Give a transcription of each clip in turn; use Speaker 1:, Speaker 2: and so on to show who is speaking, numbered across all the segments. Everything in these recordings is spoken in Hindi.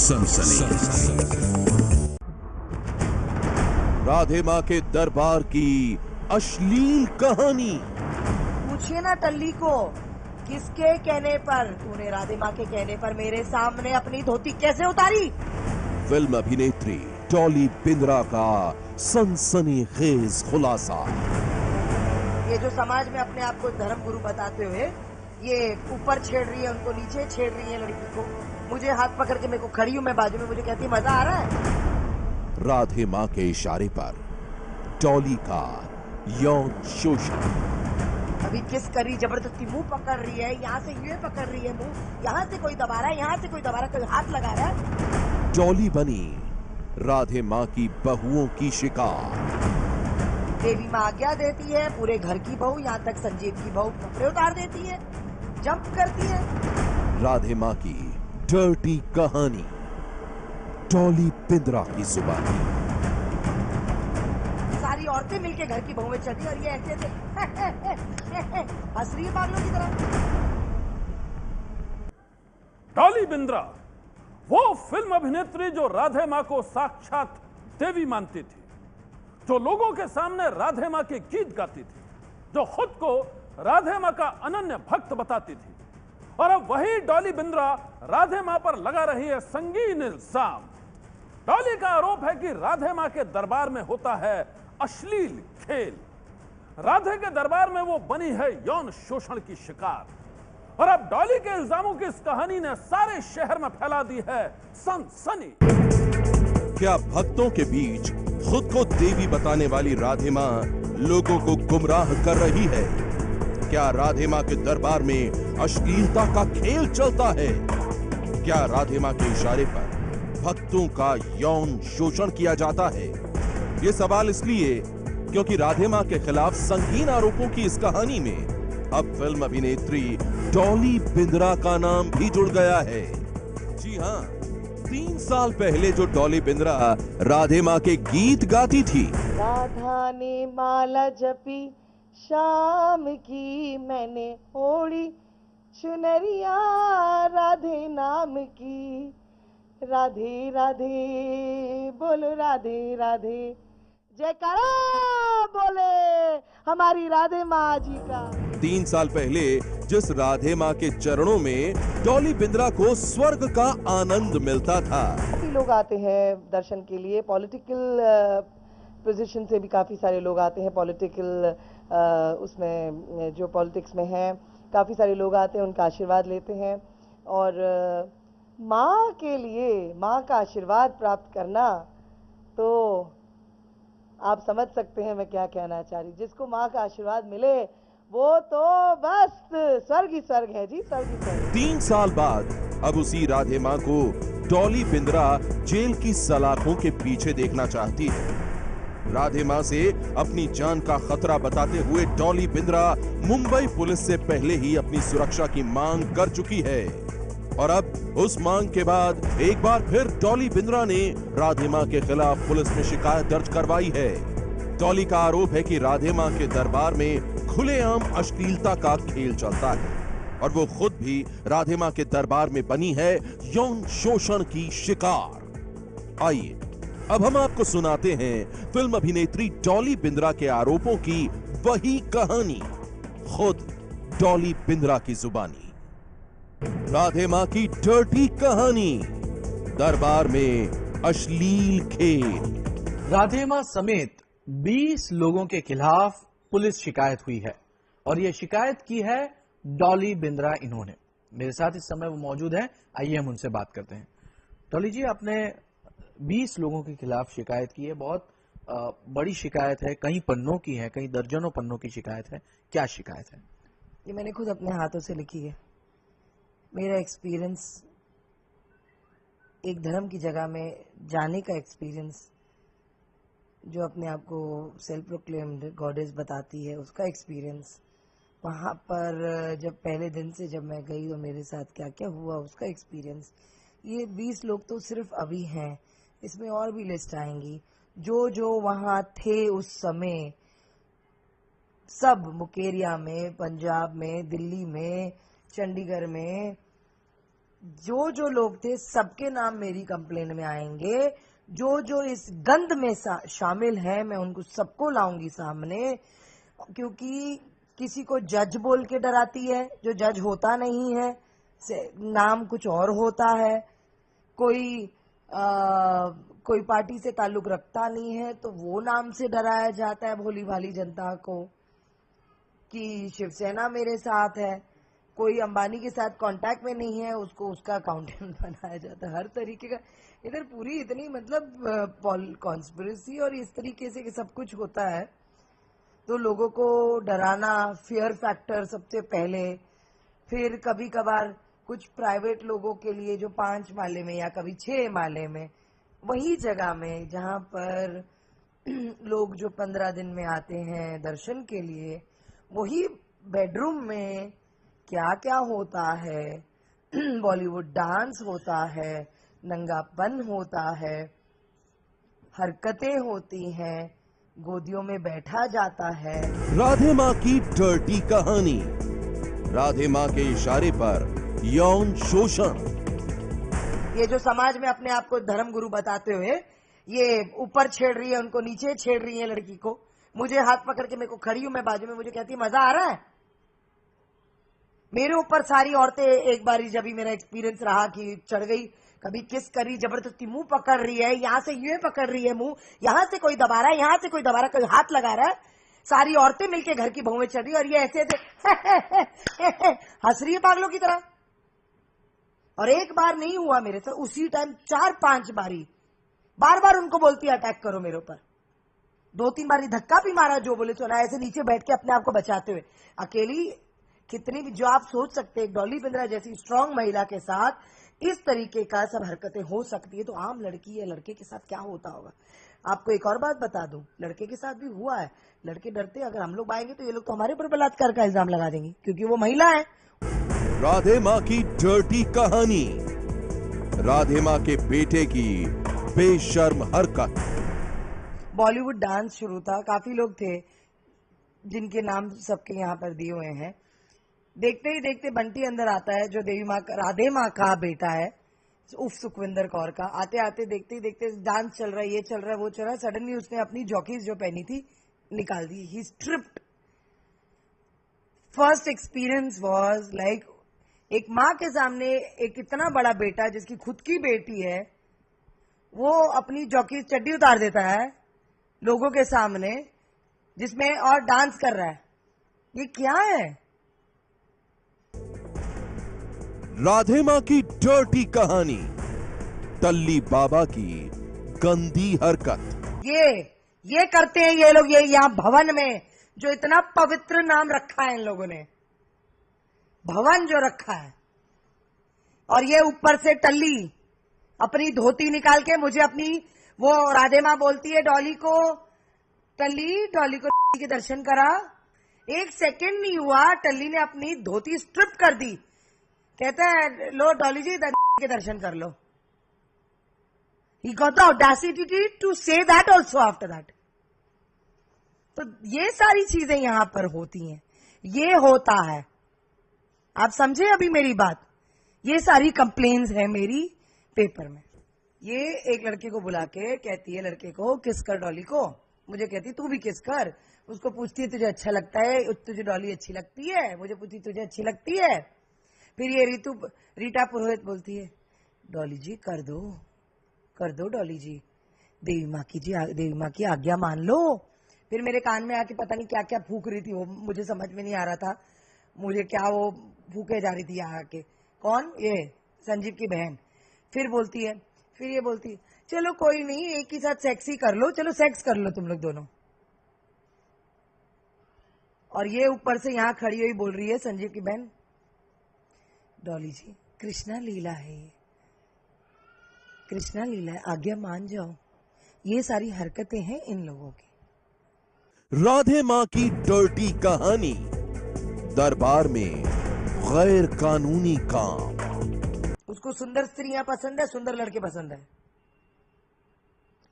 Speaker 1: सनसनी। राधे मां के दरबार की अश्लील कहानी।
Speaker 2: पूछिए ना टल्ली को, किसके कहने पर तूने राधे माँ के कहने पर मेरे सामने अपनी धोती कैसे उतारी?
Speaker 1: फिल्म अभिनेत्री डॉली बिंद्रा का सनसनीखेज खुलासा।
Speaker 2: ये जो समाज में अपने आप को धर्म गुरु बताते हुए ये ऊपर छेड़ रही है, उनको नीचे छेड़ रही है लड़की को, मुझे हाथ पकड़ के, मेरे को खड़ी हूं मैं बाजू में, मुझे कहती है मजा आ रहा है।
Speaker 1: राधे मां के इशारे पर डॉली का यौन शोषण।
Speaker 2: अभी किस करी, जबरदस्ती मुंह पकड़ रही है, यहाँ से ये पकड़ रही है मुंह, यहाँ से कोई दबा रहा है, यहाँ से कोई दबा रहा है, कोई हाथ लगा रहा है।
Speaker 1: डॉली बनी राधे मां की बहुओं की शिकार।
Speaker 2: देवी माँ आज्ञा देती है, पूरे घर की बहू, यहाँ तक संजीव की बहू कपड़े उतार देती है, जंप करती है।
Speaker 1: राधे मां की डर्टी कहानी डॉली बिंद्रा की जुबानी।
Speaker 2: सारी औरतें मिलके घर की बहू में चढ़ी और ये ऐसे हंस रही है पागलों की तरह।
Speaker 3: डॉली बिंद्रा वो फिल्म अभिनेत्री जो राधे मां को साक्षात देवी मानती थी, जो लोगों के सामने राधे मां के गीत गाती थी, जो खुद को राधे मां का अनन्य भक्त बताती थी। और अब वही डॉली बिंद्रा राधे मां पर लगा रही है संगीन इल्जाम। डॉली का आरोप है कि राधे मां के दरबार में होता है अश्लील खेल। राधे के दरबार में वो बनी है यौन शोषण की शिकार। और अब डॉली के इल्जामों की इस कहानी ने सारे शहर में फैला दी है सनसनी।
Speaker 1: क्या भक्तों के बीच खुद को देवी बताने वाली राधे मां लोगों को गुमराह कर रही है? क्या राधे मां के दरबार में अश्लीलता का खेल चलता है? क्या राधे मां के इशारे पर भक्तों का यौन शोषण किया जाता है? ये सवाल इसलिए क्योंकि राधे मां के खिलाफ संगीन आरोपों की इस कहानी में अब फिल्म अभिनेत्री डॉली बिंद्रा का नाम भी जुड़ गया है। जी हां, 3 साल पहले जो डॉली बिंद्रा राधे मां के गीत गाती थी,
Speaker 2: राधा ने माला जपी शाम की, मैंने ओढ़ी चुनरिया राधे नाम की, राधे राधे बोलो राधे राधे, जयकारा बोले हमारी राधे माँ जी का।
Speaker 1: 3 साल पहले जिस राधे मां के चरणों में डॉली बिंद्रा को स्वर्ग का आनंद मिलता था।
Speaker 2: काफी लोग आते हैं दर्शन के लिए, पॉलिटिकल पोजीशन से भी काफी सारे लोग आते हैं, पॉलिटिकल उसमें जो पॉलिटिक्स में हैं काफी सारे लोग आते हैं, उनका आशीर्वाद लेते हैं। और माँ के लिए माँ का आशीर्वाद प्राप्त करना, तो आप समझ सकते हैं मैं क्या कहना चाह रही। जिसको माँ का आशीर्वाद मिले वो तो बस स्वर्ग ही स्वर्ग है जी, स्वर्ग ही स्वर्ग।
Speaker 1: 3 साल बाद अब उसी राधे मां को डॉली बिंद्रा जेल की सलाखों के पीछे देखना चाहती है। राधे मां से अपनी जान का खतरा बताते हुए डॉली बिंद्रा मुंबई पुलिस से पहले ही अपनी सुरक्षा की मांग कर चुकी है। और अब उस मांग के बाद एक बार फिर डॉली बिंद्रा ने राधे मां के खिलाफ पुलिस में शिकायत दर्ज करवाई है। डॉली का आरोप है कि राधे मां के दरबार में खुलेआम अश्लीलता का खेल चलता है और वो खुद भी राधे मां के दरबार में बनी है यौन शोषण की शिकार। आइए अब हम आपको सुनाते हैं फिल्म अभिनेत्री डॉली बिंद्रा के आरोपों की वही कहानी, खुद डॉली बिंद्रा की जुबानी। राधे मां की डर्टी कहानी, दरबार में अश्लील खेल।
Speaker 4: राधे मां समेत 20 लोगों के खिलाफ पुलिस शिकायत हुई है और यह शिकायत की है डॉली बिंद्रा इन्होंने। मेरे साथ इस समय वो मौजूद हैं, आइए हम उनसे बात करते हैं। डॉली जी, आपने 20 लोगों के खिलाफ शिकायत की है, बहुत बड़ी शिकायत है, कई पन्नों की है, कई दर्जनों पन्नों की शिकायत है। क्या शिकायत है?
Speaker 2: ये मैंने खुद अपने हाथों से लिखी है। मेरा एक्सपीरियंस, एक धर्म की जगह में जाने का एक्सपीरियंस, जो अपने आप को सेल्फ प्रोक्लेम्ड गॉडेस बताती है, उसका एक्सपीरियंस, वहाँ पर जब पहले दिन से जब मैं गई और मेरे साथ क्या क्या हुआ उसका एक्सपीरियंस। ये 20 लोग तो सिर्फ अभी हैं, इसमें और भी लिस्ट आएंगी। जो जो वहाँ थे उस समय, सब मुकेरिया में, पंजाब में, दिल्ली में, चंडीगढ़ में, जो जो लोग थे सबके नाम मेरी कंप्लेन में आएंगे। जो जो इस गंद में शामिल है मैं उनको सबको लाऊंगी सामने, क्योंकि किसी को जज बोल के डराती है जो जज होता नहीं है, नाम कुछ और होता है। कोई पार्टी से ताल्लुक रखता नहीं है तो वो नाम से डराया जाता है भोली भाली जनता को कि शिवसेना मेरे साथ है। कोई अंबानी के साथ कांटेक्ट में नहीं है उसको उसका अकाउंटेंट बनाया जाता है। हर तरीके का इधर पूरी इतनी मतलब कॉन्स्पिरेसी और इस तरीके से सब कुछ होता है। तो लोगों को डराना, फियर फैक्टर सबसे पहले, फिर कभी कभार कुछ प्राइवेट लोगों के लिए जो 5 माले में या कभी 6 माले में, वही जगह में जहां पर लोग जो 15 दिन में आते हैं दर्शन के लिए, वही बेडरूम में क्या क्या होता है, बॉलीवुड डांस होता है, नंगापन होता है, हरकतें होती हैं, गोदियों में बैठा जाता है।
Speaker 1: राधे मां की डर्टी कहानी, राधे मां के इशारे पर यौन शोषण।
Speaker 2: ये जो समाज में अपने आप को धर्म गुरु बताते हुए ये ऊपर छेड़ रही है, उनको नीचे छेड़ रही है लड़की को, मुझे हाथ पकड़ के, मेरे को खड़ी हूं मैं बाजू में, मुझे कहती है मजा आ रहा है। मेरे ऊपर सारी औरतें एक बारी जब भी मेरा एक्सपीरियंस रहा कि चढ़ गई, कभी किस करी, जबरदस्ती मुंह पकड़ रही है, यहां से ये पकड़ रही है मुंह, यहां से कोई दबा रहा है, यहां से कोई दबा रहा है, कोई हाथ लगा रहा है, सारी औरतें मिलके घर की बहुएं चढ़ रही और ये ऐसे ऐसे हंस रही है पागलों की तरह। और एक बार नहीं हुआ मेरे से, उसी टाइम 4-5 बारी बार बार उनको बोलती है अटैक करो मेरे ऊपर। 2-3 बारी धक्का भी मारा, जो बोले सुना, ऐसे नीचे बैठ के अपने आप को बचाते हुए। अकेली कितनी भी, जो आप सोच सकते हैं डॉली बिंद्रा जैसी स्ट्रांग महिला के साथ इस तरीके का सब हरकतें हो सकती है, तो आम लड़की या लड़के के साथ क्या होता होगा। आपको एक और बात बता दूं, लड़के के साथ भी हुआ है। लड़के डरते, अगर हम लोग आएंगे तो ये लोग तो हमारे ऊपर बलात्कार का इल्जाम लगा देंगे क्योंकि वो महिला है।
Speaker 1: राधे मां की डर्टी कहानी, राधे मां के बेटे की बेशर्म हरकत।
Speaker 2: बॉलीवुड डांस शुरू था, काफी लोग थे जिनके नाम सबके यहाँ पर दिए हुए हैं। देखते ही देखते बंटी अंदर आता है जो देवी माँ, राधे माँ का बेटा है, उफ सुखविंदर कौर का। आते आते देखते ही देखते डांस चल रहा है, ये चल रहा है, वो चल रहा है, सडनली उसने अपनी जॉकीज जो पहनी थी निकाल दी। He stripped. First experience was like, एक माँ के सामने एक इतना बड़ा बेटा जिसकी खुद की बेटी है, वो अपनी जॉकीज चड्डी उतार देता है लोगों के सामने, जिसमें और डांस कर रहा है। ये क्या है?
Speaker 1: राधे मां की डर्टी कहानी, टल्ली बाबा की गंदी हरकत।
Speaker 2: ये करते हैं ये लोग, ये यहां भवन में जो इतना पवित्र नाम रखा है इन लोगों ने, भवन जो रखा है, और ये ऊपर से टल्ली अपनी धोती निकाल के मुझे अपनी, वो राधे मां बोलती है डॉली को, डॉली को के दर्शन करा। 1 सेकंड नहीं हुआ, टल्ली ने अपनी धोती स्ट्रिप कर दी। कहता है लो डॉली जी के दर्शन कर लो। He got the audacity to say that also after that. तो ये सारी चीजें यहां पर होती हैं, ये होता है। आप समझे अभी मेरी बात? ये सारी कंप्लेन्स है मेरी पेपर में। ये एक लड़के को बुला के कहती है लड़के को किस कर डॉली को, मुझे कहती तू भी किस कर। उसको पूछती है तुझे अच्छा लगता है, तुझे डॉली अच्छी लगती है, मुझे पूछती तुझे अच्छी लगती है। फिर ये रीटा पुरोहित बोलती है डॉली जी कर दो डॉली जी, देवी माँ की आज्ञा मान लो। फिर मेरे कान में आके पता नहीं क्या क्या फूक रही थी वो, मुझे समझ में नहीं आ रहा था मुझे क्या वो फूके जा रही थी आके। कौन? ये संजीव की बहन। फिर ये बोलती है चलो कोई नहीं, एक ही साथ सेक्स ही कर लो, चलो सेक्स कर लो तुम लोग दोनों। और ये ऊपर से यहाँ खड़ी हुई बोल रही है संजीव की बहन, डॉली जी कृष्णा लीला है, कृष्णा लीला है, आज्ञा मान जाओ। ये सारी हरकतें हैं इन लोगों की।
Speaker 1: राधे मां की डर्टी कहानी, दरबार में गैर कानूनी काम।
Speaker 2: उसको सुंदर स्त्रियां पसंद है, सुंदर लड़के पसंद है।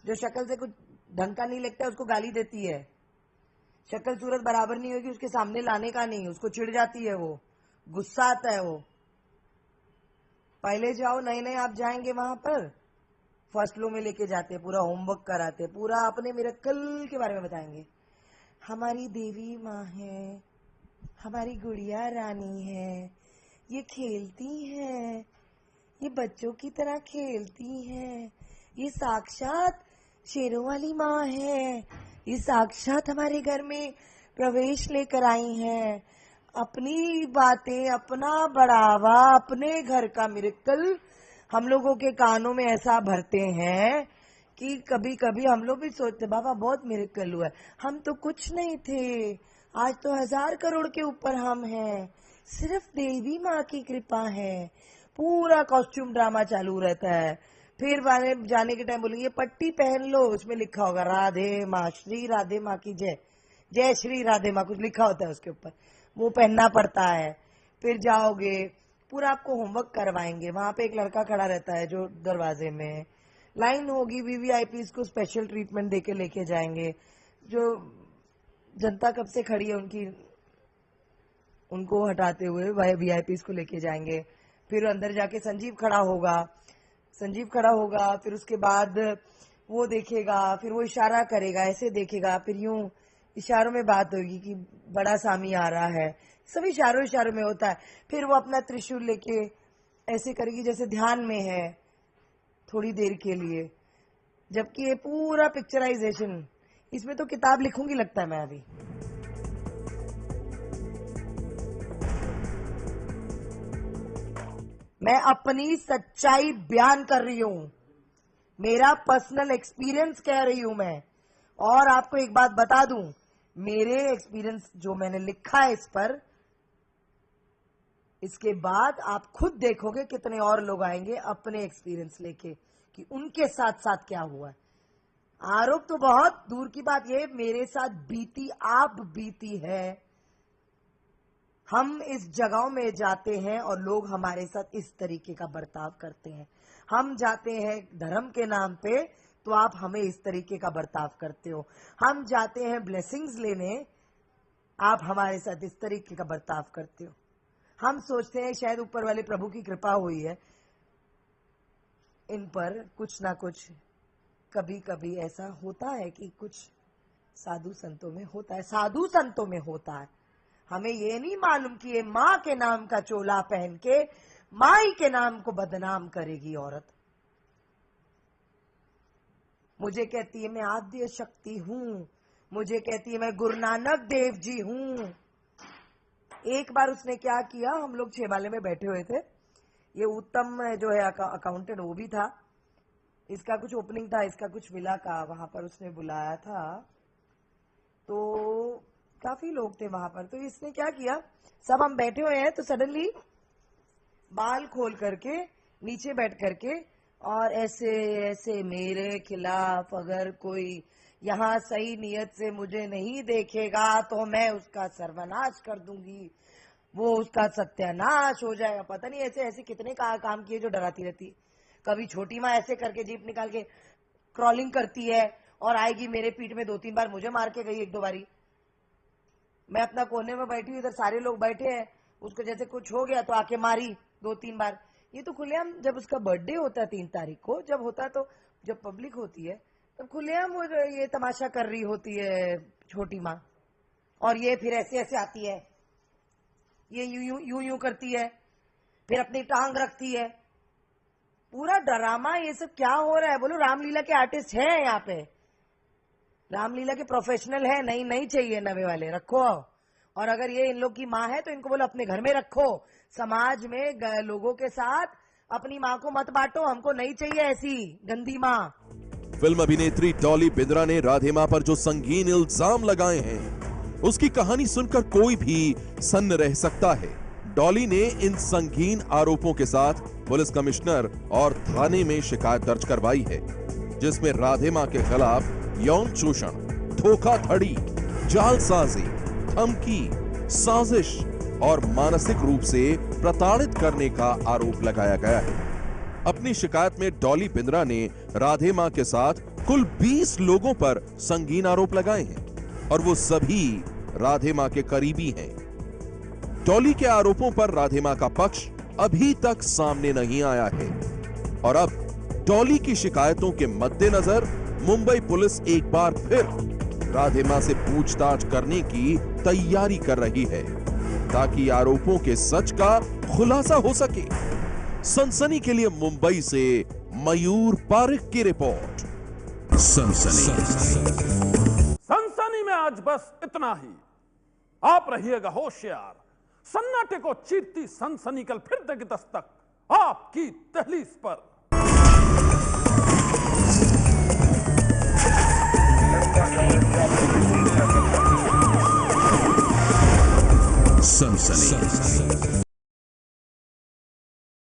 Speaker 2: जो शक्ल से कुछ ढंग का नहीं लगता है उसको गाली देती है। शक्ल सूरत बराबर नहीं होगी उसके सामने लाने का नहीं, उसको चिढ़ जाती है, वो गुस्सा आता है वो। पहले जाओ, नए नए आप जाएंगे वहां पर, फर्स्ट फ्लोर में लेके जाते, पूरा होमवर्क कराते, पूरा अपने मिरेकल के बारे में बताएंगे। हमारी देवी माँ है, हमारी गुड़िया रानी है, ये खेलती है, ये बच्चों की तरह खेलती है, ये साक्षात शेरों वाली माँ है, ये साक्षात हमारे घर में प्रवेश लेकर आई हैं। अपनी बातें, अपना बढ़ावा, अपने घर का मिरेकल हम लोगों के कानों में ऐसा भरते हैं कि कभी कभी हम लोग भी सोचते बाबा बहुत मिरेकल हुआ है, हम तो कुछ नहीं थे, आज तो 1000 करोड़ के ऊपर हम हैं, सिर्फ देवी माँ की कृपा है। पूरा कॉस्ट्यूम ड्रामा चालू रहता है। फिर जाने के टाइम बोलेंगे ये पट्टी पहन लो, उसमें लिखा होगा राधे माँ, श्री राधे माँ की जय, जय श्री राधे माँ, कुछ लिखा होता है उसके ऊपर, वो पहनना पड़ता है। फिर जाओगे, पूरा आपको होमवर्क करवाएंगे। वहां पे एक लड़का खड़ा रहता है जो दरवाजे में, लाइन होगी, वीवीआईपीज को स्पेशल ट्रीटमेंट देके लेके जाएंगे। जो जनता कब से खड़ी है उनको हटाते हुए वीआईपीज को लेके जाएंगे। फिर अंदर जाके संजीव खड़ा होगा, फिर उसके बाद वो देखेगा, फिर वो इशारा करेगा, ऐसे देखेगा, फिर यूं इशारों में बात होगी कि बड़ा सामी आ रहा है, सब इशारों में होता है। फिर वो अपना त्रिशूल लेके ऐसे करेगी जैसे ध्यान में है थोड़ी देर के लिए, जबकि ये पूरा पिक्चराइजेशन, इसमें तो किताब लिखूंगी लगता है मैं अभी। मैं अपनी सच्चाई बयान कर रही हूं, मेरा पर्सनल एक्सपीरियंस कह रही हूं मैं। और आपको एक बात बता दूं, मेरे एक्सपीरियंस जो मैंने लिखा है इस पर, इसके बाद आप खुद देखोगे कितने और लोग आएंगे अपने एक्सपीरियंस लेके कि उनके साथ साथ क्या हुआ है। आरोप तो बहुत दूर की बात, ये मेरे साथ बीती, आप बीती है। हम इस जगहों में जाते हैं और लोग हमारे साथ इस तरीके का बर्ताव करते हैं। हम जाते हैं धर्म के नाम पे तो आप हमें इस तरीके का बर्ताव करते हो। हम जाते हैं ब्लेसिंग्स लेने, आप हमारे साथ इस तरीके का बर्ताव करते हो। हम सोचते हैं शायद ऊपर वाले प्रभु की कृपा हुई है इन पर, कुछ ना कुछ कभी कभी ऐसा होता है कि कुछ साधु संतों में होता है, साधु संतों में होता है। हमें ये नहीं मालूम कि ये माँ के नाम का चोला पहन के माई के नाम को बदनाम करेगी औरत। मुझे कहती है मैं आद्य शक्ति हूं, मुझे कहती है मैं गुरु नानक देव जी हूं। एक बार उसने क्या किया, हम लोग छेबाले में बैठे हुए थे, ये उत्तम जो है अकाउंटेंट वो भी था, इसका कुछ ओपनिंग था, इसका कुछ विला का, वहां पर उसने बुलाया था, तो काफी लोग थे वहां पर। तो इसने क्या किया, सब हम बैठे हुए हैं तो सडनली बाल खोल करके नीचे बैठ करके और ऐसे ऐसे मेरे खिलाफ अगर कोई यहाँ सही नियत से मुझे नहीं देखेगा तो मैं उसका सर्वनाश कर दूंगी, वो उसका सत्यानाश हो जाएगा। पता नहीं ऐसे ऐसे कितने काम किए जो डराती रहती। कभी छोटी माँ ऐसे करके जीप निकाल के क्रॉलिंग करती है और आएगी मेरे पीठ में, 2-3 बार मुझे मार के गई, 1-2 बारी। मैं अपना कोने में बैठी हूँ, इधर सारे लोग बैठे हैं, उसको जैसे कुछ हो गया तो आके मारी 2-3 बार। ये तो खुलेआम, जब उसका बर्थडे होता है 3 तारीख को, जब होता तो जब पब्लिक होती है तब खुलेआम वो ये तमाशा कर रही होती है छोटी माँ। और ये फिर ऐसे ऐसे आती है, ये यूं यूं करती है, फिर अपनी टांग रखती है, पूरा ड्रामा। ये सब क्या हो रहा है? बोलो रामलीला के आर्टिस्ट हैं यहाँ पे, रामलीला के प्रोफेशनल है। नहीं चाहिए नवे वाले, रखो। और अगर ये इन लोग की माँ है तो इनको बोलो अपने घर में रखो, समाज में लोगों के साथ अपनी माँ को मत बांटो, हमको नहीं चाहिए ऐसी गंदी माँ।
Speaker 1: फिल्म अभिनेत्री डॉली बिंद्रा ने राधे मां पर जो संगीन इल्जाम लगाए हैं, उसकी कहानी सुनकर कोई भी सन्न रह सकता है। डॉली ने इन संगीन आरोपों के साथ पुलिस कमिश्नर और थाने में शिकायत दर्ज करवाई है, जिसमें राधे मां के खिलाफ यौन शोषण, धोखाधड़ी, जालसाजी, धमकी, साजिश और मानसिक रूप से प्रताड़ित करने का आरोप लगाया गया है। अपनी शिकायत में डॉली बिंद्रा ने राधे मां के साथ कुल 20 लोगों पर संगीन आरोप लगाए हैं और वो सभी राधे मां के करीबी हैं। डॉली के आरोपों पर राधे मां का पक्ष अभी तक सामने नहीं आया है और अब डॉली की शिकायतों के मद्देनजर मुंबई पुलिस एक बार फिर राधे मां से पूछताछ करने की तैयारी कर रही है ताकि आरोपों के सच का खुलासा हो सके। सनसनी के लिए मुंबई से मयूर पारिक की रिपोर्ट।
Speaker 3: सनसनी में आज बस इतना ही। आप रहिएगा होशियार। सन्नाटे को चीरती सनसनी कल फिर देगी दस्तक आपकी दहलीज पर।
Speaker 5: सनसनी।